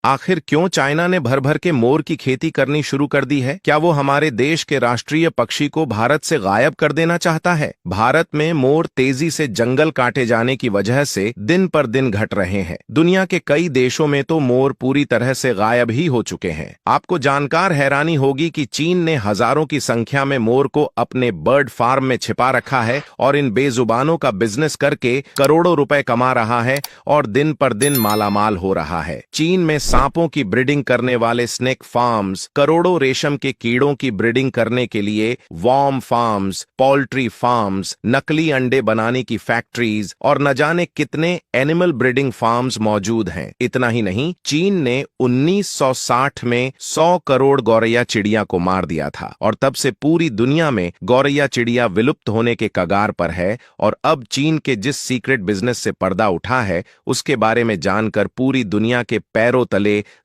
आखिर क्यों चाइना ने भर भर के मोर की खेती करनी शुरू कर दी है? क्या वो हमारे देश के राष्ट्रीय पक्षी को भारत से गायब कर देना चाहता है? भारत में मोर तेजी से जंगल काटे जाने की वजह से दिन पर दिन घट रहे हैं। दुनिया के कई देशों में तो मोर पूरी तरह से गायब ही हो चुके हैं। आपको जानकर हैरानी होगी कि चीन ने हजारों की संख्या में मोर को अपने बर्ड फार्म में छिपा रखा है और इन बेजुबानों का बिजनेस करके करोड़ों रुपए कमा रहा है और दिन पर दिन मालामाल हो रहा है। चीन में सांपों की ब्रीडिंग करने वाले स्नेक फार्म्स, करोड़ों रेशम के कीड़ों की ब्रीडिंग करने के लिए वॉर्म फार्म्स, पोल्ट्री फार्म्स, नकली अंडे बनाने की फैक्ट्रीज और न जाने कितने एनिमल ब्रीडिंग फार्म्स मौजूद हैं। इतना ही नहीं, चीन ने 1960 में 100 करोड़ गौरैया चिड़िया को मार दिया था और तब से पूरी दुनिया में गौरैया चिड़िया विलुप्त होने के कगार पर है। और अब चीन के जिस सीक्रेट बिजनेस से पर्दा उठा है उसके बारे में जानकर पूरी दुनिया के पैरों तले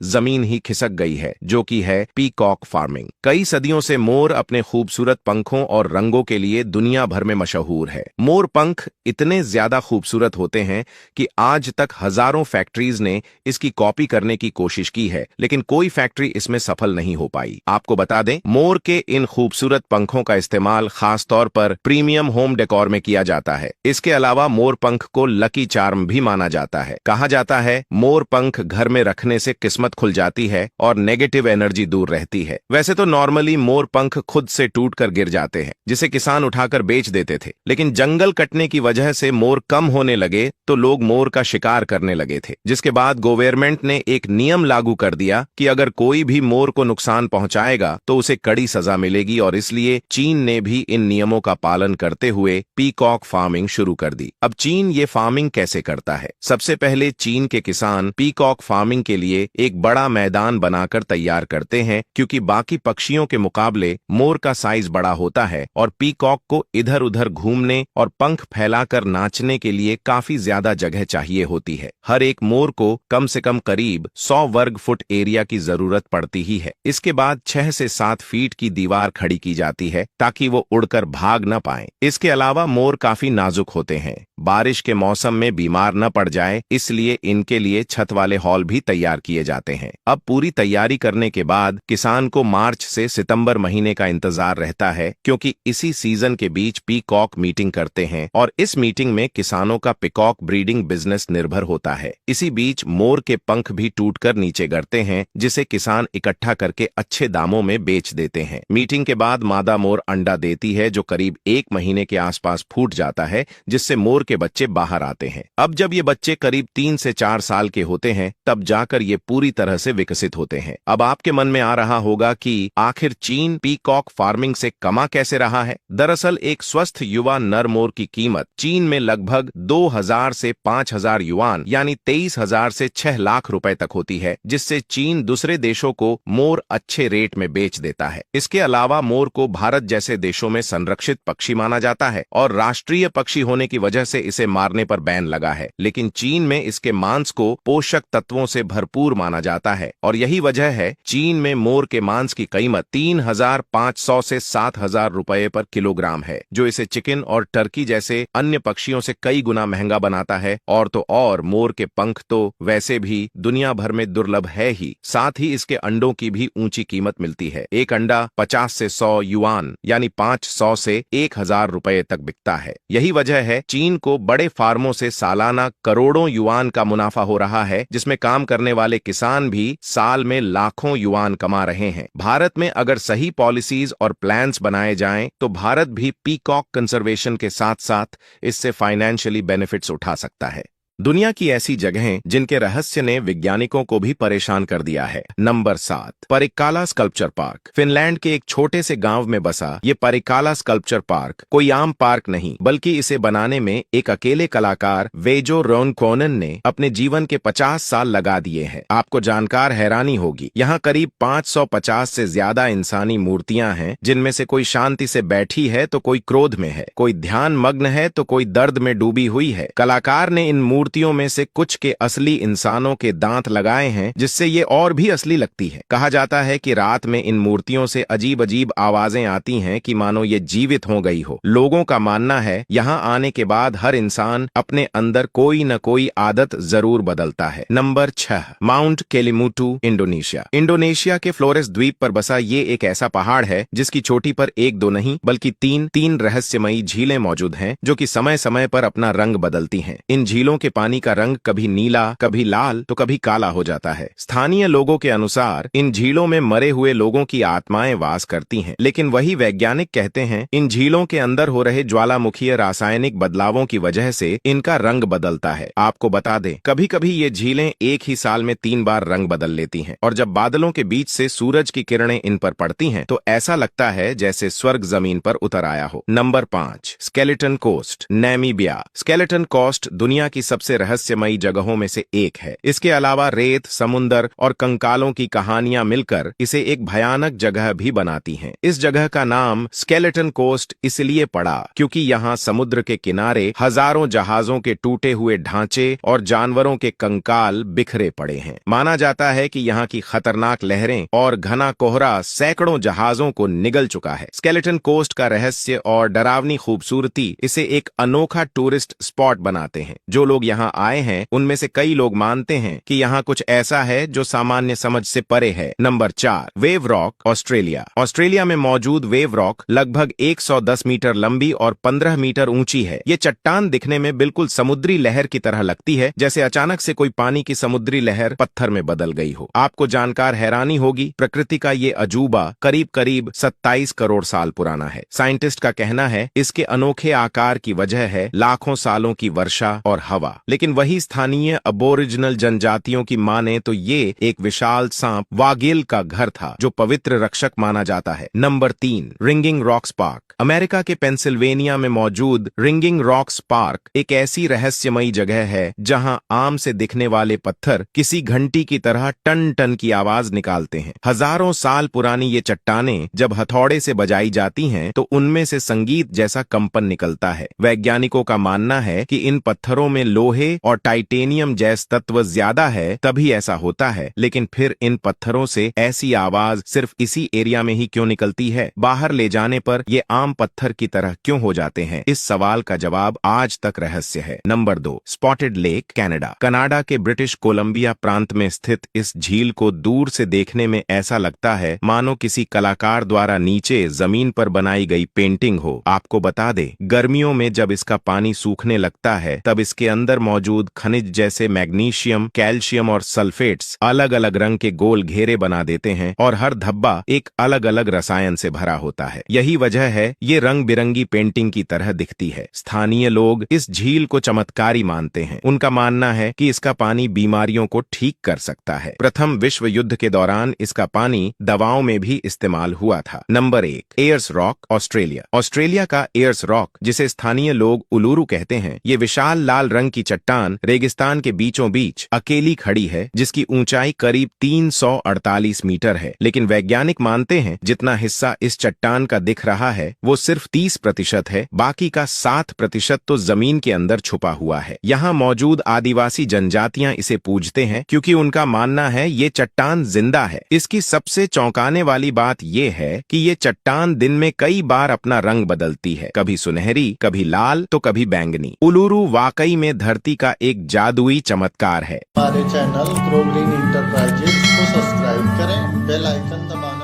जमीन ही खिसक गई है, जो कि है पीकॉक फार्मिंग। कई सदियों से मोर अपने खूबसूरत पंखों और रंगों के लिए दुनिया भर में मशहूर है। मोर पंख इतने ज्यादा खूबसूरत होते हैं कि आज तक हजारों फैक्ट्रीज ने इसकी कॉपी करने की कोशिश की है, लेकिन कोई फैक्ट्री इसमें सफल नहीं हो पाई। आपको बता दें, मोर के इन खूबसूरत पंखों का इस्तेमाल खासतौर पर प्रीमियम होम डेकोर में किया जाता है। इसके अलावा मोर पंख को लकी चार्म भी माना जाता है। कहा जाता है मोर पंख घर में रखने से किस्मत खुल जाती है और नेगेटिव एनर्जी दूर रहती है। वैसे तो नॉर्मली मोर पंख खुद से टूटकर गिर जाते हैं, जिसे किसान उठाकर बेच देते थे, लेकिन जंगल कटने की वजह से मोर कम होने लगे तो लोग मोर का शिकार करने लगे थे, जिसके बाद गवर्नमेंट ने एक नियम लागू कर दिया कि अगर कोई भी मोर को नुकसान पहुंचाएगा तो उसे कड़ी सजा मिलेगी। और इसलिए चीन ने भी इन नियमों का पालन करते हुए पीकॉक फार्मिंग शुरू कर दी। अब चीन ये फार्मिंग कैसे करता है? सबसे पहले चीन के किसान पीकॉक फार्मिंग के लिए एक बड़ा मैदान बनाकर तैयार करते हैं, क्योंकि बाकी पक्षियों के मुकाबले मोर का साइज बड़ा होता है और पीकॉक को इधर उधर घूमने और पंख फैलाकर नाचने के लिए काफी ज्यादा जगह चाहिए होती है। हर एक मोर को कम से कम करीब 100 वर्ग फुट एरिया की जरूरत पड़ती ही है। इसके बाद 6 से 7 फीट की दीवार खड़ी की जाती है ताकि वो उड़कर भाग न पाए। इसके अलावा मोर काफी नाजुक होते हैं, बारिश के मौसम में बीमार न पड़ जाए, इसलिए इनके लिए छत वाले हॉल भी तैयार किए जाते हैं। अब पूरी तैयारी करने के बाद किसान को मार्च से सितंबर महीने का इंतजार रहता है, क्योंकि इसी सीजन के बीच पीकॉक मीटिंग करते हैं और इस मीटिंग में किसानों का पीकॉक ब्रीडिंग बिजनेस निर्भर होता है। इसी बीच मोर के पंख भी टूटकर नीचे गिरते हैं, जिसे किसान इकट्ठा करके अच्छे दामों में बेच देते हैं। मीटिंग के बाद मादा मोर अंडा देती है, जो करीब 1 महीने के आसपास फूट जाता है, जिससे मोर के बच्चे बाहर आते हैं। अब जब ये बच्चे करीब 3 से 4 साल के होते हैं, तब जाकर ये पूरी तरह से विकसित होते हैं। अब आपके मन में आ रहा होगा कि आखिर चीन पीकॉक फार्मिंग से कमा कैसे रहा है? दरअसल एक स्वस्थ युवा नर मोर की कीमत चीन में लगभग 2000 से 5000 युआन यानी 23,000 से 6 लाख रुपए तक होती है, जिससे चीन दूसरे देशों को मोर अच्छे रेट में बेच देता है। इसके अलावा मोर को भारत जैसे देशों में संरक्षित पक्षी माना जाता है और राष्ट्रीय पक्षी होने की वजह से इसे मारने पर बैन लगा है, लेकिन चीन में इसके मांस को पोषक तत्वों से भरपूर माना जाता है और यही वजह है चीन में मोर के मांस की कीमत 3500 से 7000 रुपए पर किलोग्राम है, जो इसे चिकन और टर्की जैसे अन्य पक्षियों से कई गुना महंगा बनाता है। और तो और मोर के पंख तो वैसे भी दुनिया भर में दुर्लभ है ही, साथ ही इसके अंडों की भी ऊंची कीमत मिलती है। एक अंडा 50 से 100 युआन यानी 500 से 1000 रुपए तक बिकता है। यही वजह है चीन को बड़े फार्मों से सालाना करोड़ों युआन का मुनाफा हो रहा है, जिसमें काम करने वाले किसान भी साल में लाखों युआन कमा रहे हैं। भारत में अगर सही पॉलिसीज और प्लान्स बनाए जाएं तो भारत भी पीकॉक कंजर्वेशन के साथ साथ इससे फाइनेंशियली बेनिफिट्स उठा सकता है। दुनिया की ऐसी जगहें जिनके रहस्य ने वैज्ञानिकों को भी परेशान कर दिया है। Number 7, Parikkala sculpture park. Finland के एक छोटे से गांव में बसा ये परिक्काला स्कल्पचर पार्क कोई आम पार्क नहीं, बल्कि इसे बनाने में एक अकेले कलाकार वेजो रोनकोनन ने अपने जीवन के 50 साल लगा दिए हैं। आपको जानकर हैरानी होगी, यहाँ करीब 550 से ज्यादा इंसानी मूर्तियां हैं, जिनमें से कोई शांति से बैठी है तो कोई क्रोध में है, कोई ध्यान मग्न है तो कोई दर्द में डूबी हुई है। कलाकार ने इन मूर्तियों में से कुछ के असली इंसानों के दांत लगाए हैं, जिससे ये और भी असली लगती है। कहा जाता है कि रात में इन मूर्तियों से अजीब अजीब आवाजें आती हैं कि मानो ये जीवित हो गई हो। लोगों का मानना है यहाँ आने के बाद हर इंसान अपने अंदर कोई न कोई आदत जरूर बदलता है। Number 6, Mount Kelimutu, Indonesia. Indonesia के फ्लोरेस द्वीप पर बसा ये एक ऐसा पहाड़ है जिसकी चोटी पर एक दो नहीं बल्कि तीन रहस्यमयी झीलें मौजूद हैं, जो कि समय समय पर अपना रंग बदलती हैं। इन झीलों के पानी का रंग कभी नीला, कभी लाल तो कभी काला हो जाता है। स्थानीय लोगों के अनुसार इन झीलों में मरे हुए लोगों की आत्माएं वास करती हैं, लेकिन वही वैज्ञानिक कहते हैं इन झीलों के अंदर हो रहे ज्वालामुखीय रासायनिक बदलावों की वजह से इनका रंग बदलता है। आपको बता दें, कभी कभी ये झीलें एक ही साल में 3 बार रंग बदल लेती हैं, और जब बादलों के बीच से सूरज की किरणें इन पर पड़ती हैं तो ऐसा लगता है जैसे स्वर्ग जमीन पर उतर आया हो। Number 5, Skeleton Coast, Namibia. Skeleton Coast दुनिया की सबसे रहस्यमयी जगहों में से एक है। इसके अलावा रेत, समुंदर और कंकालों की कहानियां मिलकर इसे एक भयानक जगह भी बनाती हैं। इस जगह का नाम स्केलेटन कोस्ट इसलिए पड़ा क्योंकि यहाँ समुद्र के किनारे हजारों जहाजों के टूटे हुए ढांचे और जानवरों के कंकाल बिखरे पड़े हैं। माना जाता है कि यहाँ की खतरनाक लहरें और घना कोहरा सैकड़ों जहाजों को निगल चुका है। स्केलेटन कोस्ट का रहस्य और डरावनी खूबसूरती इसे एक अनोखा टूरिस्ट स्पॉट बनाते हैं। जो लोग यहाँ आए हैं उनमें से कई लोग मानते हैं कि यहाँ कुछ ऐसा है जो सामान्य समझ से परे है। Number 4, wave rock, Australia. Australia में मौजूद वेव रॉक लगभग 110 मीटर लंबी और 15 मीटर ऊंची है। ये चट्टान दिखने में बिल्कुल समुद्री लहर की तरह लगती है, जैसे अचानक से कोई पानी की समुद्री लहर पत्थर में बदल गई हो। आपको जानकार हैरानी होगी, प्रकृति का ये अजूबा करीब करीब 27 करोड़ साल पुराना है। साइंटिस्ट का कहना है इसके अनोखे आकार की वजह है लाखों सालों की वर्षा और हवा। लेकिन वही स्थानीय अबोरिजिनल जनजातियों की माने तो ये एक विशाल सांप वागिल का घर था, जो पवित्र रक्षक माना जाता है। Number 3, ringing rocks park. America के पेंसिल्वेनिया में मौजूद रिंगिंग रॉक्स पार्क एक ऐसी रहस्यमयी जगह है जहां आम से दिखने वाले पत्थर किसी घंटी की तरह टन टन की आवाज निकालते हैं। हजारों साल पुरानी ये चट्टानें जब हथौड़े से बजाई जाती हैं तो उनमें से संगीत जैसा कंपन निकलता है। वैज्ञानिकों का मानना है कि इन पत्थरों में लोहे और टाइटेनियम जैसे तत्व ज्यादा है, तभी ऐसा होता है। लेकिन फिर इन पत्थरों से ऐसी आवाज सिर्फ इसी एरिया में ही क्यों निकलती है? बाहर ले जाने पर ये आम पत्थर की तरह क्यों हो जाते हैं? इस सवाल का जवाब आज तक रहस्य है। Number 2, spotted lake, Canada. Canada के ब्रिटिश कोलंबिया प्रांत में स्थित इस झील को दूर से देखने में ऐसा लगता है मानो किसी कलाकार द्वारा नीचे जमीन पर बनाई गई पेंटिंग हो। आपको बता दे, गर्मियों में जब इसका पानी सूखने लगता है तब इसके अंदर मौजूद खनिज जैसे मैग्नीशियम, कैल्शियम और सल्फेट्स अलग अलग रंग के गोल घेरे बना देते हैं और हर धब्बा एक अलग अलग रसायन से भरा होता है। यही वजह है ये रंग बिरंगी पेंटिंग की तरह दिखती है। स्थानीय लोग इस झील को चमत्कारी मानते हैं। उनका मानना है कि इसका पानी बीमारियों को ठीक कर सकता है। प्रथम विश्व युद्ध के दौरान इसका पानी दवाओं में भी इस्तेमाल हुआ था। Number 1, Ayers Rock, Australia. Australia का एयर्स रॉक, जिसे स्थानीय लोग उलूरू कहते हैं, ये विशाल लाल रंग की चट्टान रेगिस्तान के बीचों बीच अकेली खड़ी है, जिसकी ऊंचाई करीब 348 मीटर है। लेकिन वैज्ञानिक मानते हैं जितना हिस्सा इस चट्टान का दिख रहा है वो सिर्फ 30% है, बाकी का 7% तो जमीन के अंदर छुपा हुआ है। यहाँ मौजूद आदिवासी जनजातियां इसे पूजते हैं क्योंकि उनका मानना है ये चट्टान जिंदा है। इसकी सबसे चौंकाने वाली बात ये है कि ये चट्टान दिन में कई बार अपना रंग बदलती है, कभी सुनहरी, कभी लाल तो कभी बैंगनी। उलूरू वाकई में धरती का एक जादुई चमत्कार है। हमारे चैनल ग्रो ग्रीन इंटरप्राइजेज को सब्सक्राइब करें, बेल आइकन दबाएं।